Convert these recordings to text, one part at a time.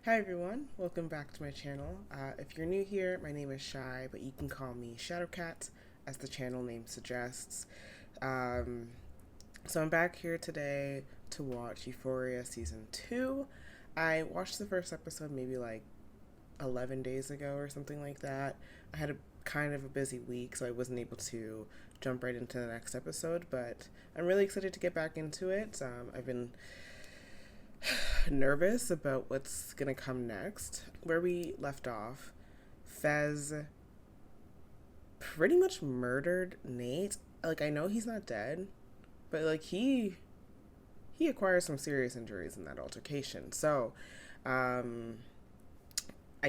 Hi everyone, welcome back to my channel. If you're new here, my name is Shy, but you can call me Shadowcat, as the channel name suggests. So I'm back here today to watch Euphoria Season 2. I watched the first episode maybe like 11 days ago or something like that. I had a kind of a busy week, so I wasn't able to jump right into the next episode, but I'm really excited to get back into it. I've been nervous about what's gonna come next. Where we left off, Fez pretty much murdered Nate. Like, I know he's not dead, but like he acquired some serious injuries in that altercation. So I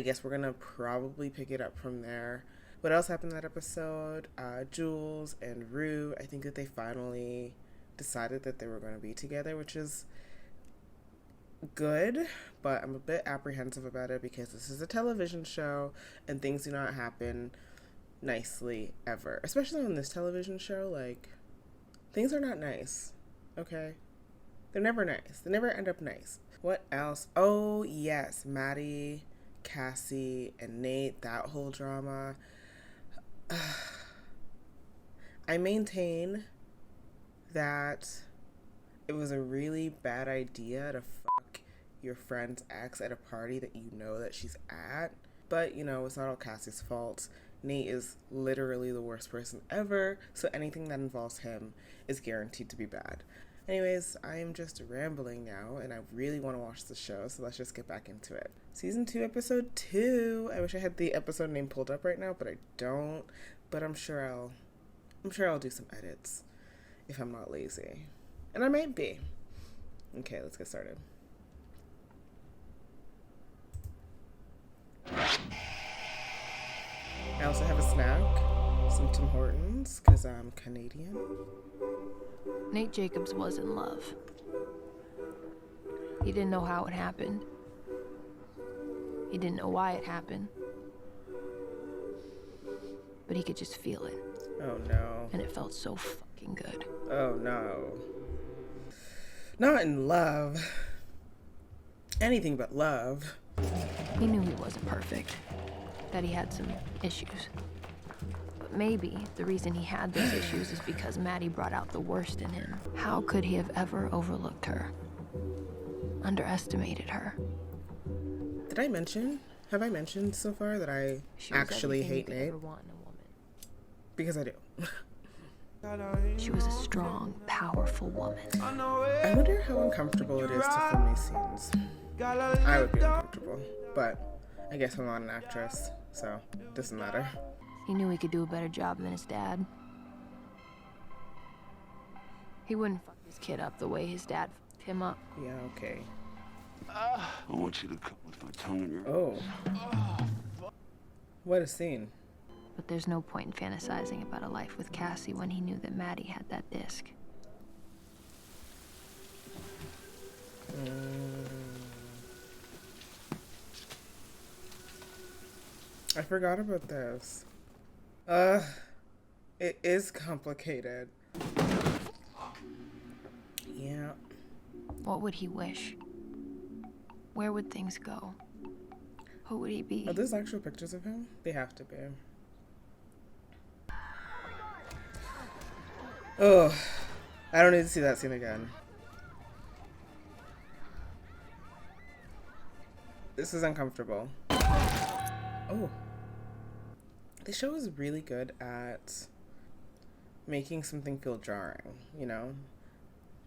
guess we're gonna probably pick it up from there. What else happened in that episode? Jules and Rue, I think that they finally decided that they were going to be together, which is good, but I'm a bit apprehensive about it because this is a television show and things do not happen nicely ever, especially on this television show. Like, things are not nice, okay? They're never nice. They never end up nice. What else? Oh yes, Maddie, Cassie, and Nate, that whole drama. I maintain that it was a really bad idea to fuck your friend's ex at a party that you know that she's at. But, you know, it's not all Cassie's fault. Nate is literally the worst person ever, so anything that involves him is guaranteed to be bad. Anyways, I am just rambling now, and I really want to watch the show, so let's just get back into it. Season 2, Episode 2. I wish I had the episode name pulled up right now, but I don't. But I'm sure I'll do some edits if I'm not lazy. And I might be. Okay, let's get started. I also have a snack, some Tim Hortons, because I'm Canadian. Nate Jacobs was in love. He didn't know how it happened. He didn't know why it happened. But he could just feel it. Oh no. And it felt so fucking good. Oh no. Not in love. Anything but love. He knew he wasn't perfect. That he had some issues. But maybe the reason he had those issues is because Maddie brought out the worst in him. How could he have ever overlooked her? Underestimated her? Have I mentioned so far that I actually hate Nate? Because I do. She was a strong, powerful woman. I wonder how uncomfortable it is to film these scenes. I would be uncomfortable, but I guess I'm not an actress, so it doesn't matter. He knew he could do a better job than his dad. He wouldn't fuck his kid up the way his dad fucked him up. Yeah, okay. I want you to come with my tongue in your... Oh. What a scene. But there's no point in fantasizing about a life with Cassie when he knew that Maddie had that disc. I forgot about this. It is complicated. Yeah. What would he wish? Where would things go? Who would he be? Are those actual pictures of him? They have to be. Oh, I don't need to see that scene again. This is uncomfortable. Oh. The show is really good at making something feel jarring, you know?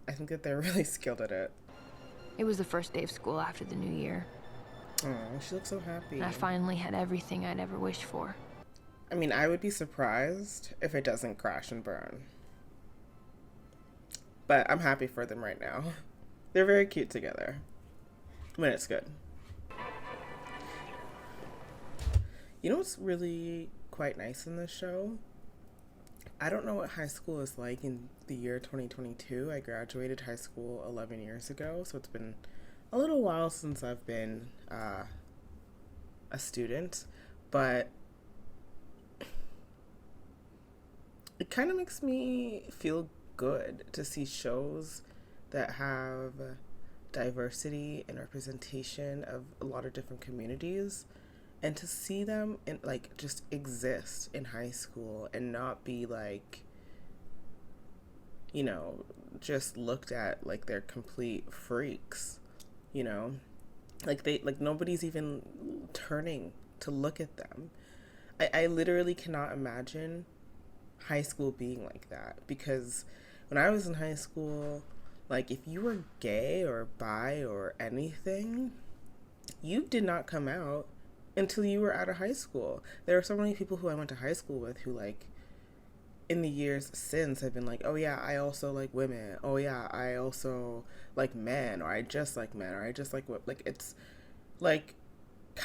I think that they're really skilled at it. It was the first day of school after the new year. Oh, she looks so happy. And I finally had everything I'd ever wished for. I mean, I would be surprised if it doesn't crash and burn. But I'm happy for them right now. They're very cute together. When it's good. You know what's really quite nice in this show? I don't know what high school is like in the year 2022. I graduated high school 11 years ago, so it's been a little while since I've been a student, but it kind of makes me feel good to see shows that have diversity and representation of a lot of different communities, and to see them in like just exist in high school and not be like, you know, just looked at like they're complete freaks, you know, like nobody's even turning to look at them. I literally cannot imagine high school being like that, because when I was in high school, like if you were gay or bi or anything, you did not come out until you were out of high school. There are so many people who I went to high school with who like in the years since have been like, oh yeah, I also like women. Oh yeah, I also like men, or I just like men, or I just like what, like it's like,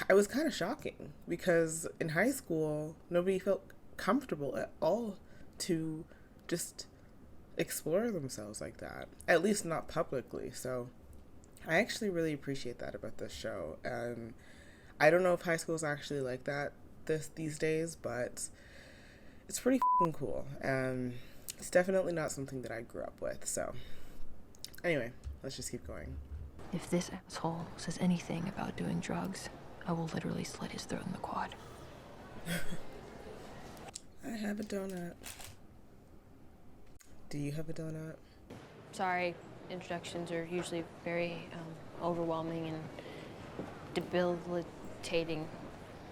it was kind of shocking because in high school, nobody felt comfortable at all to just explore themselves like that, at least not publicly. So I actually really appreciate that about this show. I don't know if high school is actually like that these days, but it's pretty fucking cool. And it's definitely not something that I grew up with. So anyway, let's just keep going. If this asshole says anything about doing drugs, I will literally slit his throat in the quad. I have a donut. Do you have a donut? Sorry, introductions are usually very overwhelming and debilitating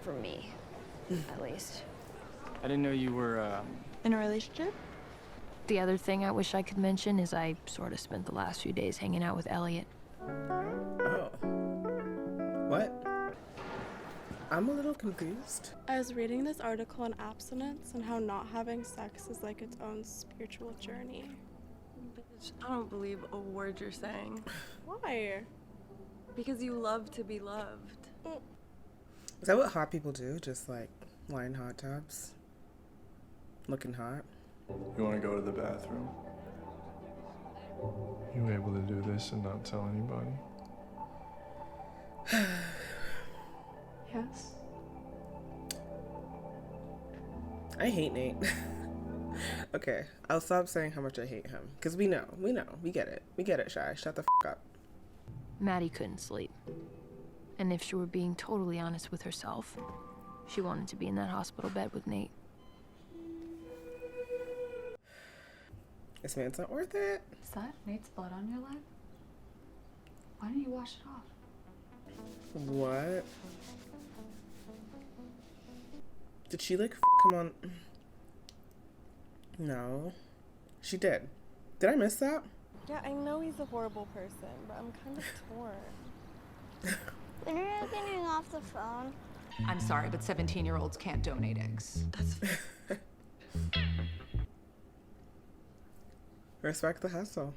for me, at least. I didn't know you were, In a relationship? The other thing I wish I could mention is I sort of spent the last few days hanging out with Elliot. Oh. What? I'm a little confused. I was reading this article on abstinence and how not having sex is like its own spiritual journey. Bitch, I don't believe a word you're saying. Why? Because you love to be loved. Is that what hot people do? Just like lie in hot tubs? Looking hot? You want to go to the bathroom? You able to do this and not tell anybody? Yes. I hate Nate. Okay, I'll stop saying how much I hate him. Because we know, we get it, Shy. Shut the f*** up. Maddie couldn't sleep. And if she were being totally honest with herself, she wanted to be in that hospital bed with Nate. This man's not worth it. Is that Nate's blood on your leg? Why didn't you wash it off? What? Did she like fuck him on? No. She did. Did I miss that? Yeah, I know he's a horrible person, but I'm kind of torn. When are you getting off the phone? I'm sorry, but 17-year-olds can't donate eggs. That's Respect the hustle.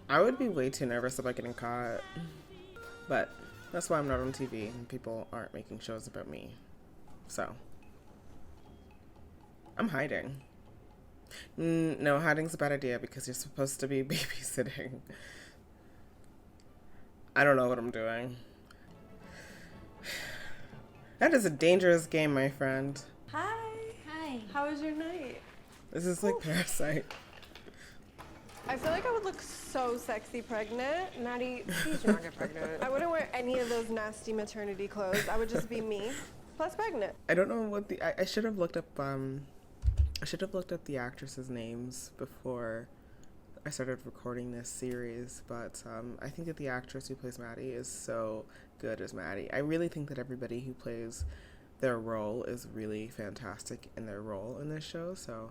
I would be way too nervous about getting caught. But that's why I'm not on TV and people aren't making shows about me. So I'm hiding. No, hiding's a bad idea because you're supposed to be babysitting. I don't know what I'm doing. That is a dangerous game, my friend. Hi. Hi. How was your night? This is like Parasite. I feel like I would look so sexy pregnant. Maddie, please do not get pregnant. I wouldn't wear any of those nasty maternity clothes. I would just be me, plus pregnant. I don't know what I should have looked up the actresses' names before I started recording this series, but I think that the actress who plays Maddie is so good as Maddie. I really think that everybody who plays their role is really fantastic in their role in this show, so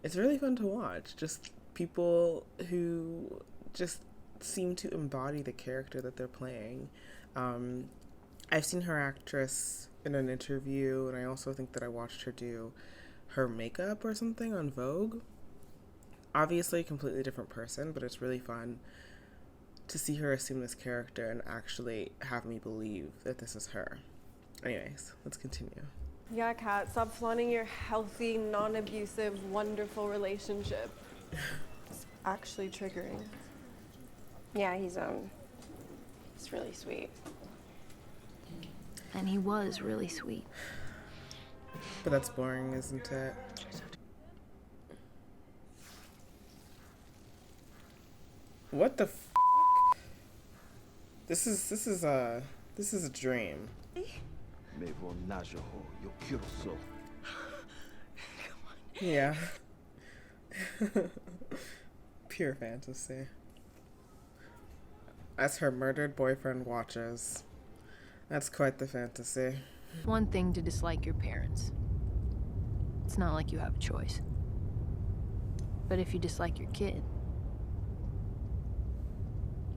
it's really fun to watch. Just people who just seem to embody the character that they're playing. I've seen her actress in an interview, and I also think that I watched her do her makeup or something on Vogue. Obviously a completely different person, but it's really fun to see her assume this character and actually have me believe that this is her. Anyways, let's continue. Yeah, Kat, stop flaunting your healthy, non-abusive, wonderful relationship. It's actually triggering. Yeah, he's really sweet. And he was really sweet. But that's boring, isn't it? What the f***? This is a dream. Yeah. Pure fantasy. As her murdered boyfriend watches. That's quite the fantasy. One thing to dislike your parents. It's not like you have a choice. But if you dislike your kid,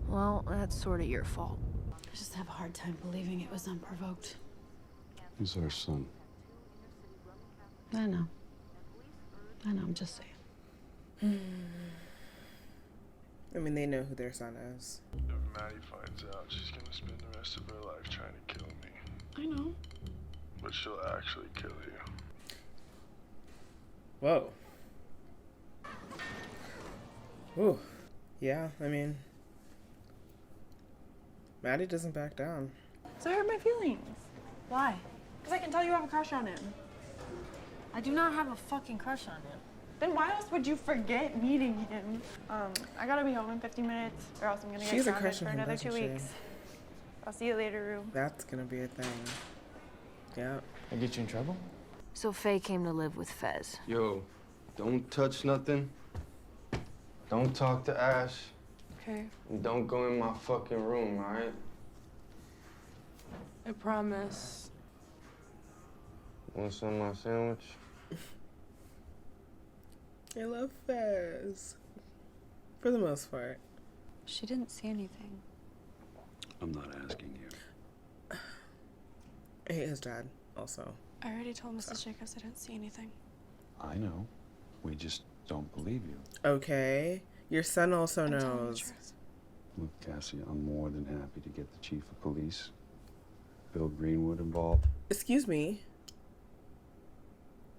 well, that's sort of your fault. I just have a hard time believing it was unprovoked. He's our son. I know, I'm just saying. I mean, they know who their son is. If Maddie finds out, she's gonna spend the rest of her life trying to kill me. I know. But she'll actually kill you. Whoa. Ooh. Yeah, I mean, Maddie doesn't back down. So I hurt my feelings. Why? Because I can tell you have a crush on him. I do not have a fucking crush on him. Then why else would you forget meeting him? I gotta be home in 50 minutes, or else I'm gonna She's a get crush grounded on for him, another doesn't 2 she? weeks. I'll see you later, Rue. That's gonna be a thing. Yeah. I get you in trouble? So Faye came to live with Fez. Yo, don't touch nothing. Don't talk to Ash. Okay, And don't go in my fucking room, all right? I promise. Want some of my sandwich? I love Fez. For the most part. She didn't see anything. I'm not asking you. I hate his dad, also. I already told Mrs. Jacobs I didn't see anything. I know. We just don't believe you. Okay. Your son also I'm telling the knows. truth. Look, Cassie, I'm more than happy to get the chief of police, Bill Greenwood, involved. Excuse me.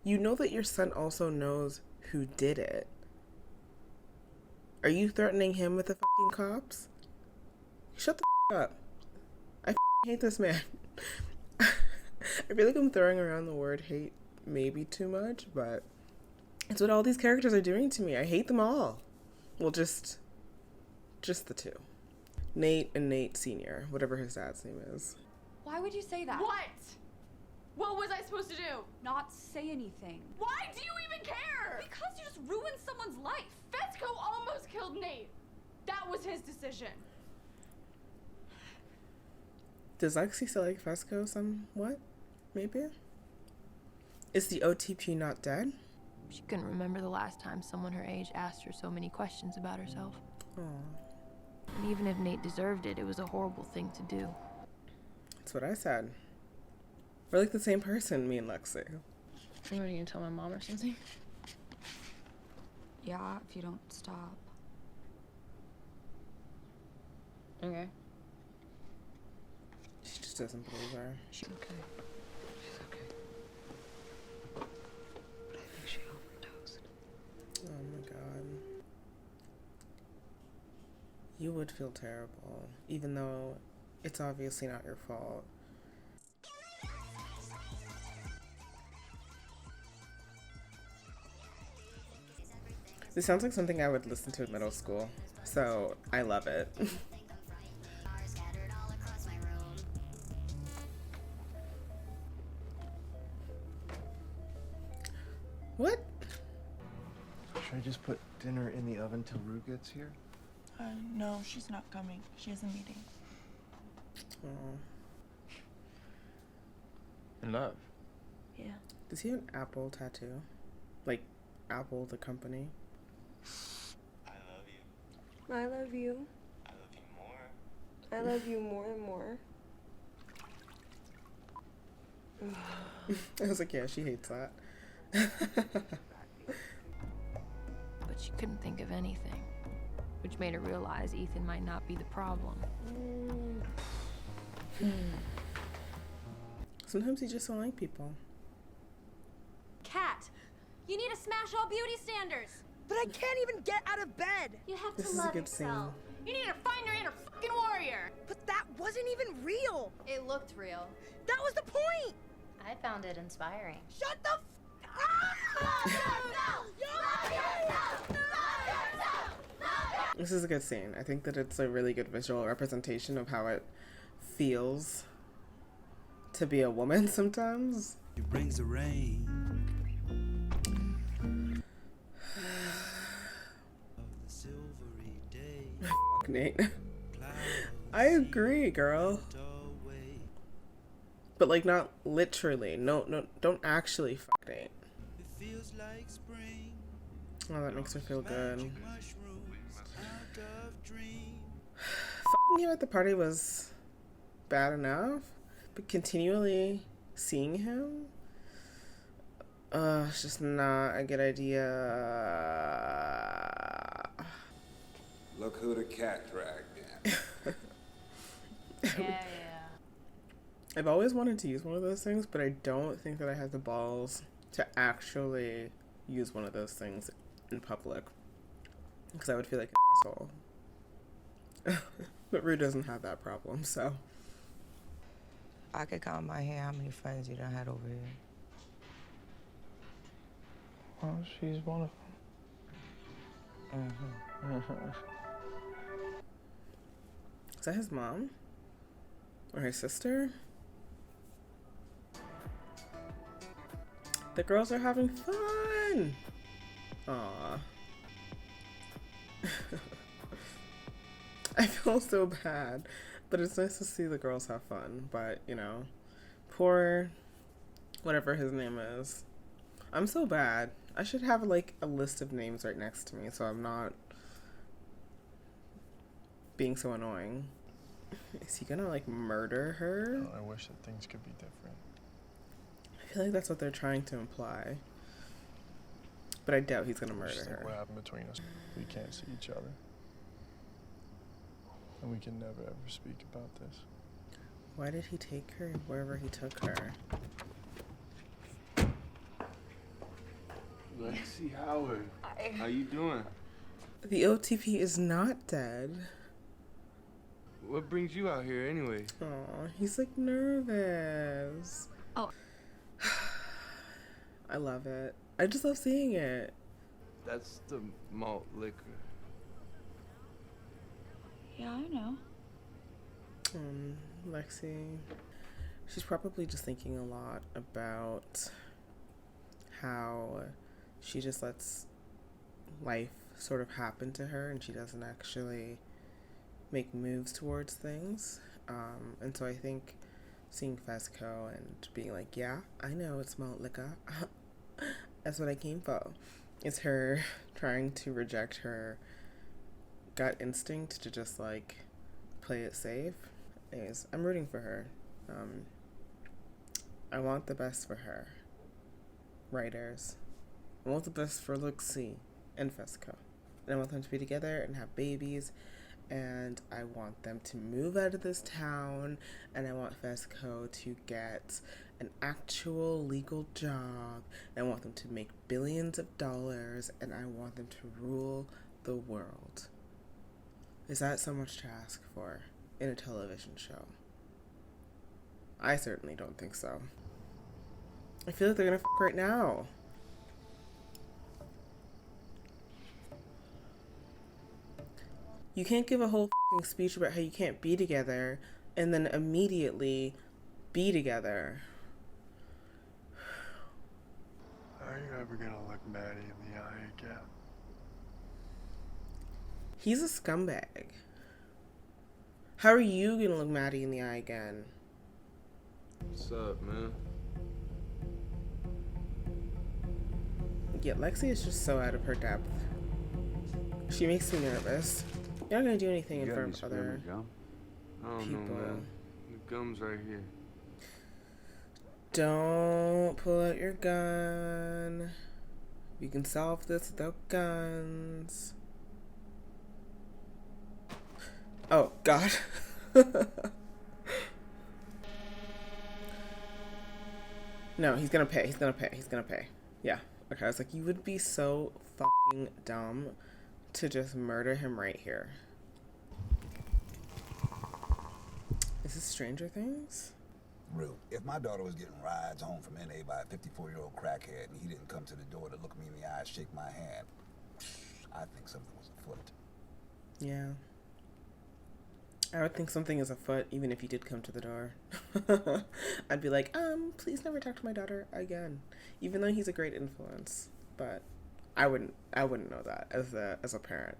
You know that your son also knows who did it. Are you threatening him with the fucking cops? Shut the up. I hate this man. I feel like I'm throwing around the word hate maybe too much, but it's what all these characters are doing to me. I hate them all. Well, just the two. Nate and Nate Sr., whatever his dad's name is. Why would you say that? What? What was I supposed to do? Not say anything. Why do you even care? Because you just ruined someone's life. Fezco almost killed Nate. That was his decision. Does Lexi still like Fezco somewhat? Maybe? Is the OTP not dead? She couldn't remember the last time someone her age asked her so many questions about herself. Aw. And even if Nate deserved it, it was a horrible thing to do. That's what I said. We're like the same person, me and Lexi. What, are you gonna tell my mom or something? Yeah, if you don't stop. Okay. She just doesn't believe her. She's okay. She's okay. But I think she overdosed. Oh my god. You would feel terrible, even though it's obviously not your fault. This sounds like something I would listen to in middle school, so I love it. What? Should I just put dinner in the oven till Rue gets here? No, she's not coming. She has a meeting. Oh. In love. Yeah. Does he have an apple tattoo? Like, Apple, the company? I love you. I love you more and more. I was like, yeah, she hates that. But she couldn't think of anything, which made her realize Ethan might not be the problem. Sometimes you just don't like people. Kat, you need to smash all beauty standards. But I can't even get out of bed. You have This to is a love good yourself. You need to find your inner fucking warrior. But that wasn't even real. It looked real. That was the point. I found it inspiring. Shut the This is a good scene. I think that it's a really good visual representation of how it feels to be a woman sometimes. It brings the rain. Fuck Nate. I agree, girl. But like not literally. No, don't actually fuck Nate. Oh, that makes her feel good. Fucking him at the party was bad enough, but continually seeing him, it's just not a good idea. Look who the cat dragged in. Yeah. I've always wanted to use one of those things, but I don't think that I have the balls to actually use one of those things in public, because I would feel like an asshole. But Rue doesn't have that problem, so. I could count my hair how many friends you done had over here. Well, she's one of them. Mm-hmm. Is that his mom? Or his sister? The girls are having fun! Aww. I feel so bad, but it's nice to see the girls have fun. But, you know, poor whatever his name is. I'm so bad. I should have like a list of names right next to me so I'm not being so annoying. Is he gonna like murder her? Oh, I wish that things could be different. I feel like that's what they're trying to imply. But I doubt he's gonna murder her. What happened between us? We can't see each other. And we can never ever speak about this. Why did he take her wherever he took her? Lexi Howard. How you doing? The OTP is not dead. What brings you out here anyway? Aw, he's like nervous. Oh. I love it. I just love seeing it. That's the malt liquor. Yeah, I know. Lexi. She's probably just thinking a lot about how she just lets life sort of happen to her and she doesn't actually make moves towards things. And so I think seeing Fezco and being like, yeah, I know it's malt liquor. That's what I came for. It's her trying to reject her gut instinct to just like play it safe. Anyways, I'm rooting for her. I want the best for her. Writers. I want the best for Lexi and Fezco. And I want them to be together and have babies. And I want them to move out of this town. And I want Fezco to get an actual legal job. And I want them to make billions of dollars. And I want them to rule the world. Is that so much to ask for in a television show? I certainly don't think so. I feel like they're gonna f*** right now. You can't give a whole f***ing speech about how you can't be together and then immediately be together. Are you ever gonna look Maddie in the eye again? He's a scumbag. How are you gonna look Maddie in the eye again? What's up, man? Yeah, Lexi is just so out of her depth. She makes me nervous. You're not gonna do anything in front of other I don't know, people. man. The gum's right here. Don't pull out your gun. We can solve this without guns. Oh, God. No, he's gonna pay. He's gonna pay. He's gonna pay. Yeah. Okay, I was like, you would be so fucking dumb to just murder him right here. Is this Stranger Things? Rue, if my daughter was getting rides home from NA by a 54-year-old crackhead and he didn't come to the door to look me in the eye, shake my hand, I think something was afoot. Yeah. I would think something is afoot even if he did come to the door. I'd be like, please never talk to my daughter again. Even though he's a great influence. But I wouldn't know that as a parent.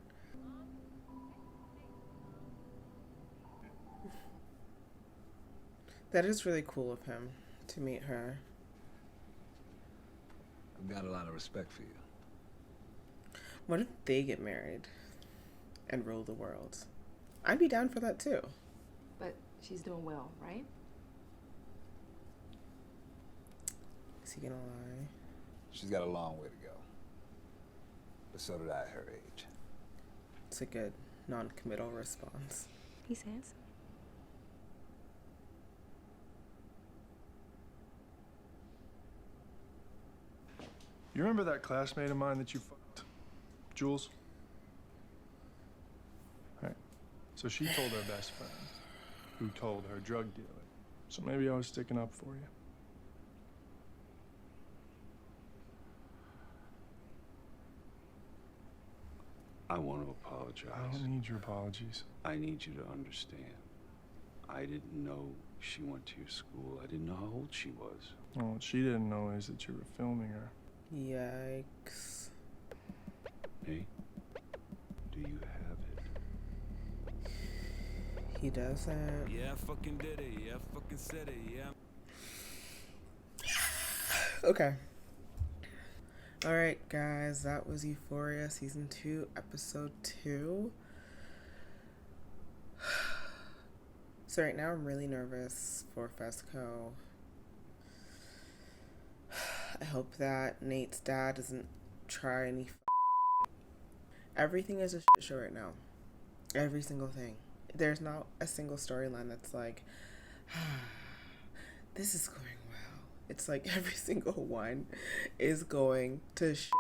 That is really cool of him to meet her. I've got a lot of respect for you. What if they get married and rule the world? I'd be down for that too. But she's doing well, right? Is he gonna lie? She's got a long way to go. But so did I at her age. It's a good non-committal response. He's handsome. You remember that classmate of mine that you fucked? Jules? Right. So she told her best friend, who told her drug dealer. So maybe I was sticking up for you. I want to apologize. I don't need your apologies. I need you to understand. I didn't know she went to your school. I didn't know how old she was. Well, what she didn't know is that you were filming her. Yikes. Hey, do you have it? He doesn't. Yeah, I fucking did it. Yeah, I fucking said it. Yeah. Okay. Alright, guys, that was Euphoria Season 2, Episode 2. So right now I'm really nervous for Fezco. I hope that Nate's dad doesn't try any Everything is a shit show right now. Every single thing. There's not a single storyline that's like, this is going well. It's like every single one is going to shit.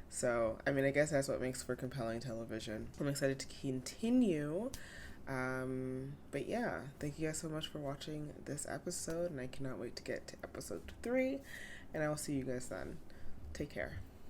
So, I mean, I guess that's what makes for compelling television. I'm excited to continue. But yeah, thank you guys so much for watching this episode, and I cannot wait to get to episode 3, and I will see you guys then. Take care.